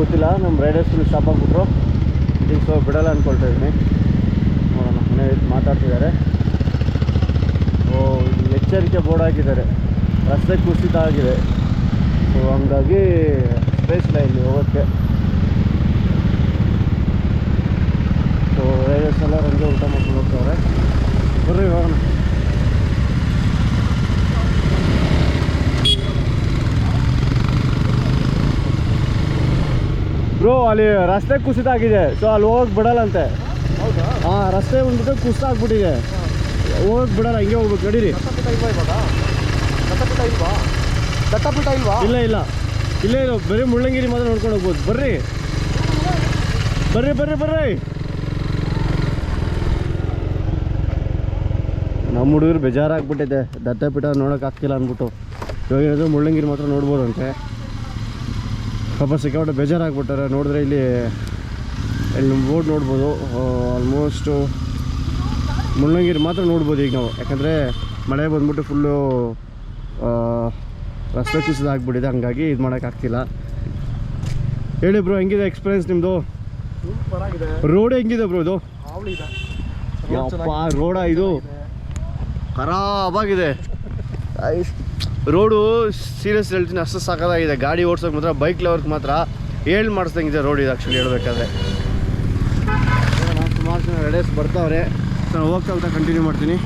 ಗೊತ್ತಿಲ್ಲ. ನಮ್ಮ Riders stop ಆಗಿಬಿಟ್ರು. ಈಗ ಸೊ ಬಿಡಲ್ಲ ಅಂದ್ಕೊಳ್ತಾ ಇದ್ದೀನಿ. ನೋಡೋಣ, ಮನೆ ಮಾತಾಡ್ತಿದ್ದಾರೆ. ಎಚ್ಚರಿಕೆ ಬೋರ್ಡ್ ಹಾಕಿದ್ದಾರೆ, ರಸ್ತೆ ಕುಸಿತ ಆಗಿದೆ. ಸೊ ಹಂಗಾಗಿ ಸ್ಪೇಸ್ ಇಲ್ಲ ಇಲ್ಲಿ ಹೋಗೋಕ್ಕೆ. ಸೊ ರೈಡರ್ಸ್ ಎಲ್ಲ ರಂಗೆ ಊಟ ಮಾಡ್ಕೊಂಡು ಹೋಗ್ತವ್ರೆ. ಬರ್ರಿ ಹೋಗೋಣ. ಬ್ರೋ ಅಲ್ಲಿ ರಸ್ತೆ ಕುಸಿತ ಆಗಿದೆ. ಸೊ ಅಲ್ಲಿ ಹೋಗಕ್ಕೆ ಬಿಡಲ್ಲಂತೆ. ಹಾಂ, ರಸ್ತೆ ಬಂದ್ಬಿಟ್ಟು ಕುಸಿತ ಆಗ್ಬಿಟ್ಟಿದೆ, ಹೋಗಕ್ಕೆ ಬಿಡಲ್ಲ. ಹಿಂಗೆ ಹೋಗ್ಬೇಕು. ನಡೀರಿ. ಇಲ್ಲ ಇಲ್ಲ, ಇಲ್ಲೇ ಇರೋ ಬರೀ ಮುಳ್ಳಂಗಿರಿ ಮಾತ್ರ ನೋಡ್ಕೊಂಡು ಹೋಗ್ಬೋದು. ಬರ್ರಿ ಬರ್ರಿ ಬರ್ರಿ ಬರ್ರಿ. ನಮ್ಮ ಹುಡುಗರು ಬೇಜಾರಾಗ್ಬಿಟ್ಟಿದೆ, ದತ್ತಪೀಠ ನೋಡೋಕ್ಕಾಗ್ತಿಲ್ಲ ಅಂದ್ಬಿಟ್ಟು. ಇವಾಗ ಏನಾದರೂ ಮುಳ್ಳಂಗಿರಿ ಮಾತ್ರ ನೋಡ್ಬೋದು ಅಂತೆ. ಪಾಪ ಸಿಕ್ಕಾಪಟ್ಟೆ ಬೇಜಾರಾಗ್ಬಿಟ್ಟಾರೆ. ನೋಡಿದ್ರೆ ಇಲ್ಲಿ ಬೋರ್ಡ್ ನೋಡ್ಬೋದು. ಆಲ್ಮೋಸ್ಟು ಮುಳ್ಳಂಗಿರಿ ಮಾತ್ರ ನೋಡ್ಬೋದು ಈಗ ನಾವು, ಯಾಕಂದರೆ ಮಳೆ ಬಂದ್ಬಿಟ್ಟು ಫುಲ್ಲು ರಸ್ತೆ ಕುಸಿದ ಆಗ್ಬಿಟ್ಟಿದೆ. ಹಂಗಾಗಿ ಇದು ಮಾಡೋಕ್ಕಾಗ್ತಿಲ್ಲ. ಹೇಳಿ ಬ್ರೋ, ಹೆಂಗಿದೆ ಎಕ್ಸ್ಪೀರಿಯನ್ಸ್ ನಿಮ್ಮದು? ರೋಡ್ ಹೆಂಗಿದೆ ಬ್ರೋ? ಇದು ಯಪ್ಪ ರೋಡ, ಇದು ಖರಾಬಾಗಿದೆ ರೋಡು. ಸೀರಿಯಸ್ ಹೇಳ್ತೀನಿ, ಅಷ್ಟು ಸಾಕಾಗಿದೆ. ಗಾಡಿ ಓಡ್ಸೋಕೆ ಮಾತ್ರ, ಬೈಕ್ ಲವರ್ಗೆ ಮಾತ್ರ ಹೇಳಿ ಮಾಡಿಸ್ದಂಗಿದೆ ರೋಡ್ ಇದು. ಆ್ಯಕ್ಚುಲಿ ಹೇಳ್ಬೇಕಾದ್ರೆ ಸುಮಾರು ಜನ ರೈಡರ್ಸ್ ಬರ್ತಾವ್ರೆ. ನಾನು ಹೋಗ್ತಾ ಕಂಟಿನ್ಯೂ ಮಾಡ್ತೀನಿ.